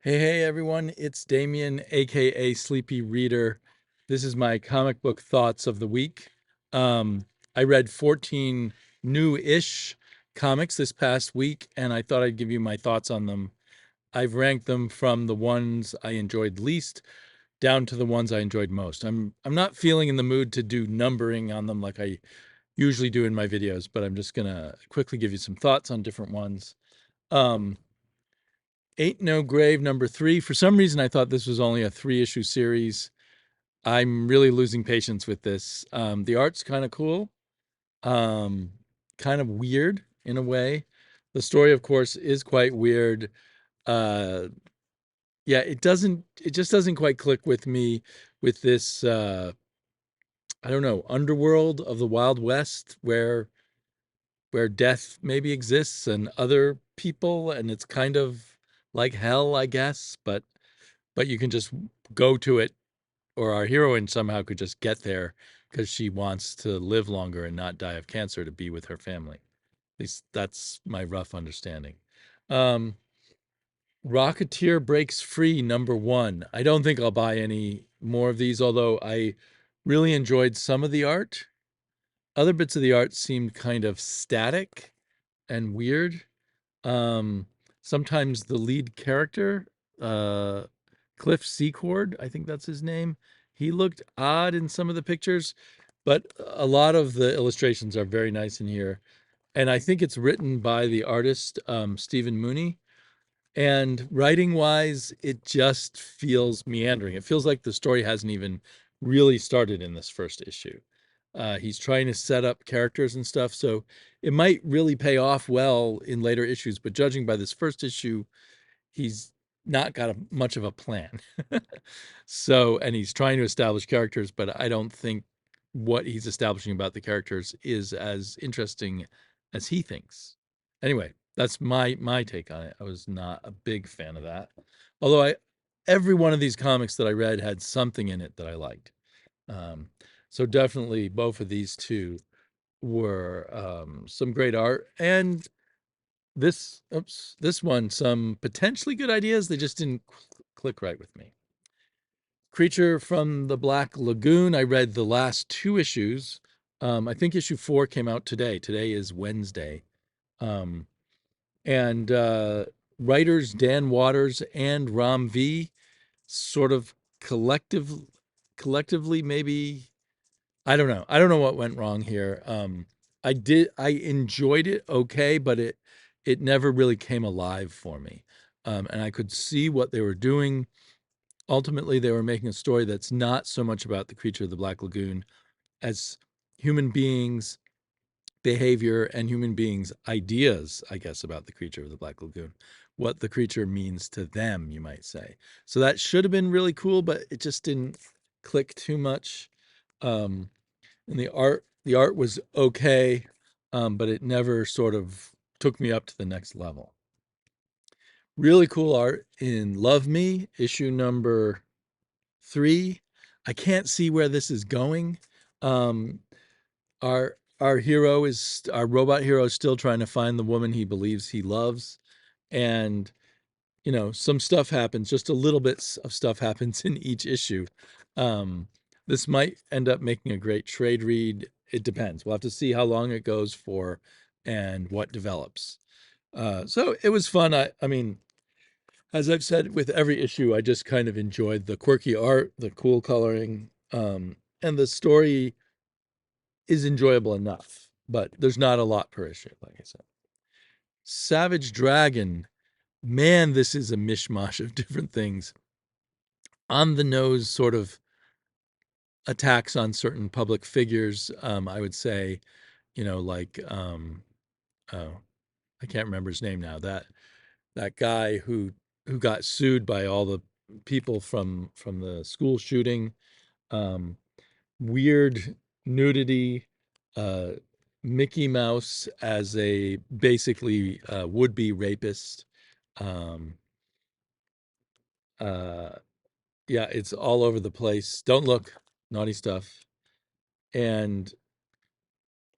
Hey, everyone, it's Damien, aka Sleepy Reader. This is my comic book thoughts of the week. Um, I read 14 new-ish comics this past week, and I thought I'd give you my thoughts on them. I've ranked them from the ones I enjoyed least down to the ones I enjoyed most. I'm not feeling in the mood to do numbering on them like I usually do in my videos, but I'm just gonna quickly give you some thoughts on different ones. Um, Ain't No Grave #3. For some reason, I thought this was only a 3-issue series. I'm really losing patience with this. The art's kind of cool, um, kind of weird in a way. The story, of course, is quite weird. Uh, yeah, it just doesn't quite click with me with this, I don't know, underworld of the Wild West where death maybe exists and other people, and it's kind of like hell, I guess, but you can just go to it, or our heroine somehow could just get there because she wants to live longer and not die of cancer to be with her family. At least that's my rough understanding. Um, Rocketeer Breaks Free #1. I don't think I'll buy any more of these, although I really enjoyed some of the art. Other bits of the art seemed kind of static and weird. Um, Sometimes the lead character, uh, Cliff Secord, I think that's his name, he looked odd in some of the pictures, but a lot of the illustrations are very nice in here. And I think it's written by the artist, Stephen Mooney. And writing wise, it just feels meandering. It feels like the story hasn't even really started in this first issue. He's trying to set up characters and stuff, so it might really pay off well in later issues. But judging by this first issue, he's not got much of a plan. So, and he's trying to establish characters, but I don't think what he's establishing about the characters is as interesting as he thinks. Anyway, that's my take on it. I was not a big fan of that. Although every one of these comics that I read had something in it that I liked. Um, so definitely both of these two were some great art, and this one, some potentially good ideas. They just didn't click right with me. Creature from the Black Lagoon. I read the last 2 issues. I think issue 4 came out today. Today is Wednesday. Um, and Writers Dan Waters and Ram V sort of collective collectively, maybe, I don't know. I don't know what went wrong here. I enjoyed it okay, but it never really came alive for me. And I could see what they were doing. Ultimately, they were making a story that's not so much about the creature of the Black Lagoon as human beings' behavior and human beings' ideas, I guess, about the creature of the Black Lagoon, what the creature means to them, you might say. So that should have been really cool, but it just didn't click too much. Um, and the art was okay, but it never sort of took me up to the next level. Really cool art in Love Me, issue #3. I can't see where this is going. Um, our robot hero is still trying to find the woman he believes he loves, and some stuff happens. Just a little bit of stuff happens in each issue. Um, this might end up making a great trade read. It depends. We'll have to see how long it goes for and what develops. So it was fun. I mean, as I've said with every issue, I just kind of enjoyed the quirky art, the cool coloring, and the story is enjoyable enough, but there's not a lot per issue, like I said. Savage Dragon, man, this is a mishmash of different things. On the nose sort of attacks on certain public figures, I would say, like, oh, I can't remember his name now. That guy who got sued by all the people from the school shooting. Um, Weird nudity, uh, Mickey Mouse as a basically would-be rapist. Um, uh, yeah, it's all over the place. Don't look, naughty stuff, and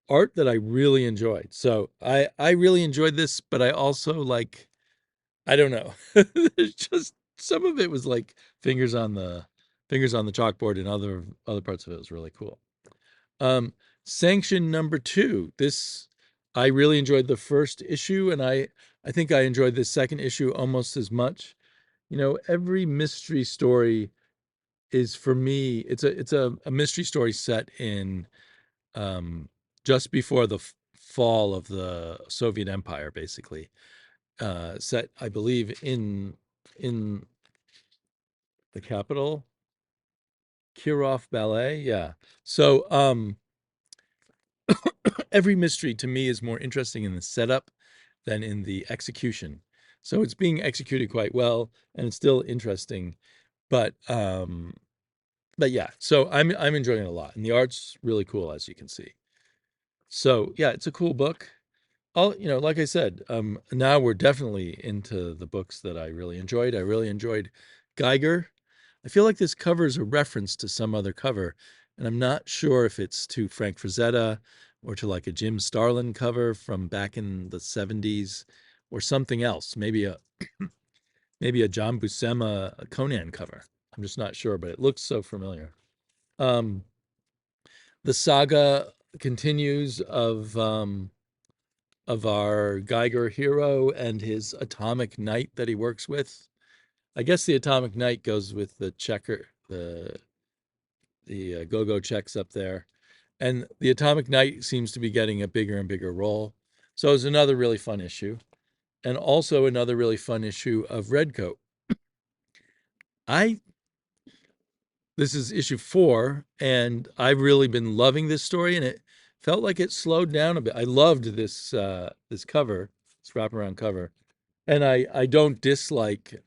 art that I really enjoyed. So I really enjoyed this, but I also, like, I don't know. There's just some of it was like fingers on the chalkboard, and other parts of it was really cool. Um, Sanction number two. This I really enjoyed the first issue, and I think I enjoyed the second issue almost as much. Every mystery story is for me. It's a mystery story set in um, just before the fall of the Soviet Empire, basically. Set, I believe, in the capital, Kirov Ballet. Yeah. So every mystery to me is more interesting in the setup than in the execution. So it's being executed quite well, and it's still interesting. But yeah, so I'm enjoying it a lot, and the art's really cool, as you can see. So yeah, it's a cool book. Like I said, now we're definitely into the books that I really enjoyed. I really enjoyed Geiger. I feel like this cover is a reference to some other cover, and I'm not sure if it's to Frank Frazetta or to like a Jim Starlin cover from back in the 70s or something else. Maybe a John Buscema Conan cover. I'm just not sure, but it looks so familiar. Um, the saga continues of our Geiger hero and his atomic knight that he works with. I guess the atomic knight goes with the checker, the go-go checks up there, and the atomic knight seems to be getting a bigger and bigger role. So it's another really fun issue, and also another really fun issue of Redcoat. I This is issue 4, and I've really been loving this story, and it felt like it slowed down a bit. I loved this cover, this wraparound cover, and I don't dislike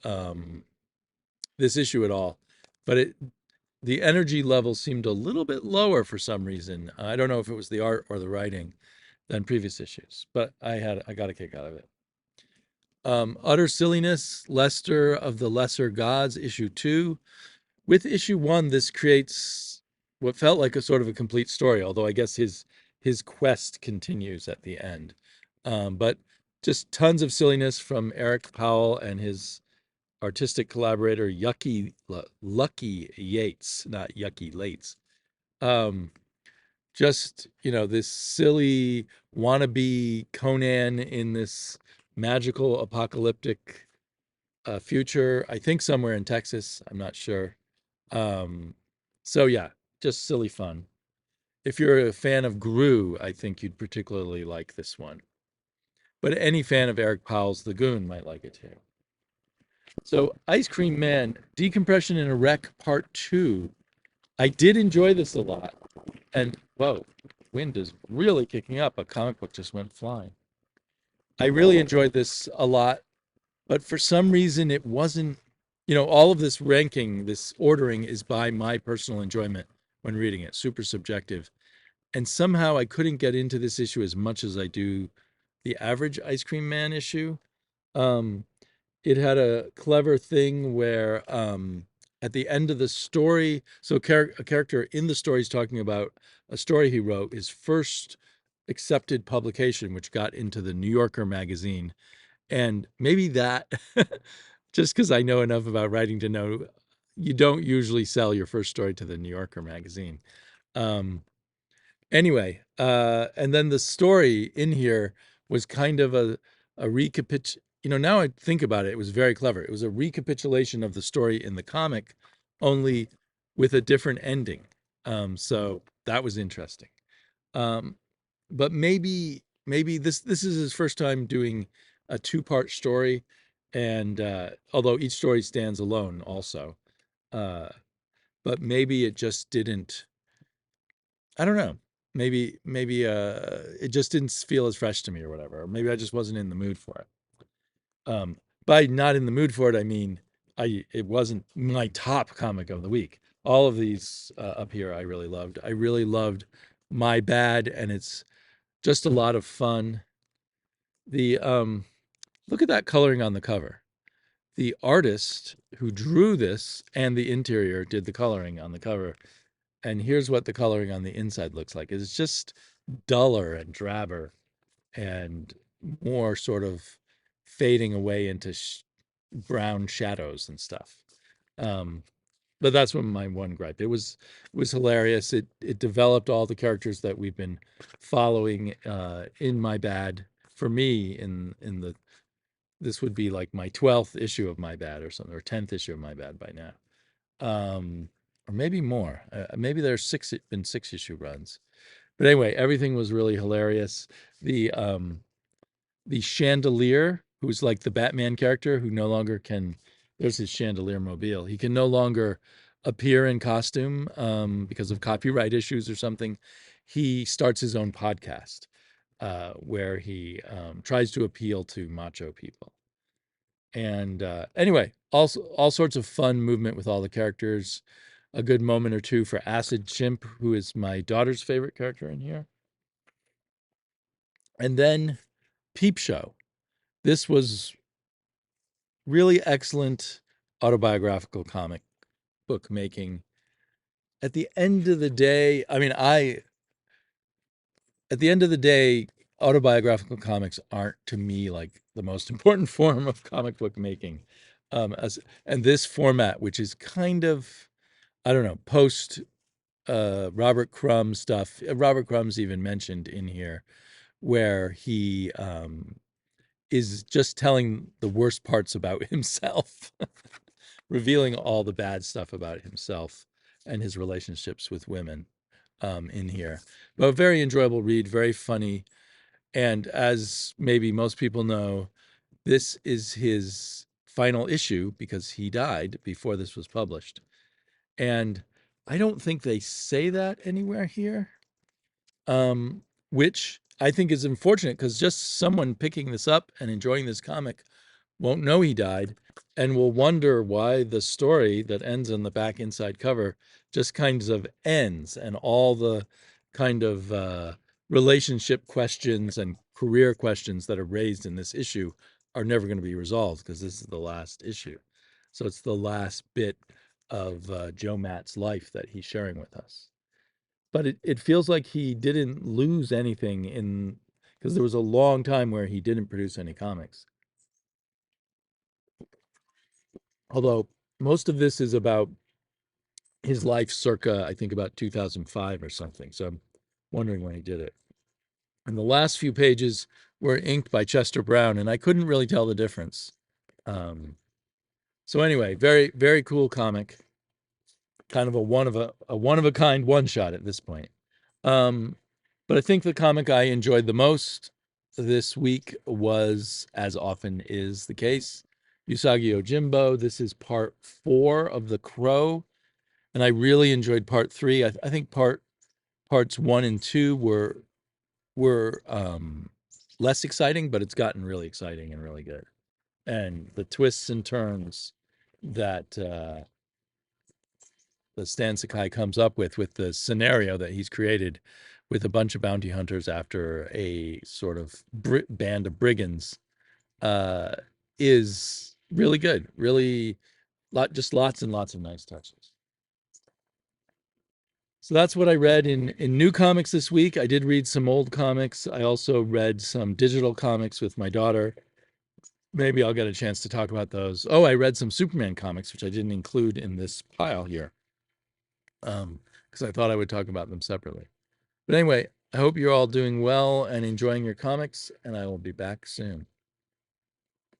this issue at all, but the energy level seemed a little bit lower for some reason. I don't know if it was the art or the writing than previous issues, but I got a kick out of it. Utter Silliness, Lester of the Lesser Gods, issue 2. With issue 1, this creates what felt like a sort of a complete story, although I guess his quest continues at the end. But just tons of silliness from Eric Powell and his artistic collaborator Lucky Yates, not Yucky Lates. Um, just this silly wannabe Conan in this magical apocalyptic future. I think somewhere in Texas. I'm not sure. Um, so yeah, just silly fun. If you're a fan of Gru, I think you'd particularly like this one. But any fan of Eric Powell's The Goon might like it too. So, Ice Cream Man, Decompression in a Wreck Part 2. I did enjoy this a lot. And, whoa, wind is really kicking up. A comic book just went flying. I really enjoyed this a lot, but for some reason it wasn't, all of this ranking, this ordering is by my personal enjoyment when reading it, super subjective. And somehow I couldn't get into this issue as much as I do the average Ice Cream Man issue. Um, it had a clever thing where at the end of the story, so a character in the story is talking about a story he wrote, his first accepted publication, which got into the New Yorker magazine. And maybe that, just because I know enough about writing to know, you don't usually sell your first story to the New Yorker magazine. Anyway, and then the story in here was kind of a now I think about it, it was very clever. It was a recapitulation of the story in the comic, only with a different ending. So that was interesting. Um, but maybe this is his first time doing a two-part story, and although each story stands alone also, uh, but maybe it just didn't. I don't know. Maybe it just didn't feel as fresh to me or whatever. Or maybe I just wasn't in the mood for it. By not in the mood for it, I mean it wasn't my top comic of the week. All of these up here I really loved. I really loved My Bad, and it's just a lot of fun. The Look at that coloring on the cover. The artist who drew this and the interior did the coloring on the cover. And here's what the coloring on the inside looks like. It's just duller and drabber and more sort of fading away into brown shadows and stuff. Um, but that's what my one gripe. It was hilarious. It developed all the characters that we've been following in My Bad for me in the this would be like my 12th issue of My Bad or something, or 10th issue of My Bad by now. Or maybe more. Maybe there's been 6 issue runs. But anyway, everything was really hilarious. The the Chandelier, who's like the Batman character who no longer can, there's his Chandelier mobile. He can no longer appear in costume because of copyright issues or something. He starts his own podcast where he tries to appeal to macho people. And anyway, also all sorts of fun movement with all the characters. A good moment or two for Acid Chimp, who is my daughter's favorite character in here. And then Peep Show. This was really excellent autobiographical comic book making. At the end of the day, at the end of the day, autobiographical comics aren't to me like the most important form of comic book making. And this format, which is kind of, I don't know, post Robert Crumb stuff. Robert Crumb's even mentioned in here, where he is just telling the worst parts about himself, revealing all the bad stuff about himself and his relationships with women in here. But a very enjoyable read, very funny. And as maybe most people know, this is his final issue because he died before this was published. And I don't think they say that anywhere here, which I think is unfortunate because just someone picking this up and enjoying this comic won't know he died and will wonder why the story that ends on the back inside cover just kind of ends, and all the kind of relationship questions and career questions that are raised in this issue are never going to be resolved because this is the last issue. So it's the last bit of Joe Matt's life that he's sharing with us. But it feels like he didn't lose anything in, because there was a long time where he didn't produce any comics. Although most of this is about his life circa, I think, about 2005 or something. So I'm wondering when he did it. And the last few pages were inked by Chester Brown, and I couldn't really tell the difference. So anyway, very, very cool comic. Kind of a one of a kind one shot at this point. But I think the comic I enjoyed the most this week was, as often is the case, Usagi Yojimbo. This is part 4 of The Crow, and I really enjoyed part 3. I think parts 1 and 2 were less exciting, but it's gotten really exciting and really good. And the twists and turns that the Stan Sakai comes up with the scenario that he's created with a bunch of bounty hunters after a sort of band of brigands uh, is really good. Really, just lots and lots of nice touches. So that's what I read in new comics this week. I did read some old comics. I also read some digital comics with my daughter. Maybe I'll get a chance to talk about those. Oh, I read some Superman comics, which I didn't include in this pile here, because I thought I would talk about them separately. But anyway, I hope you're all doing well and enjoying your comics, and I will be back soon.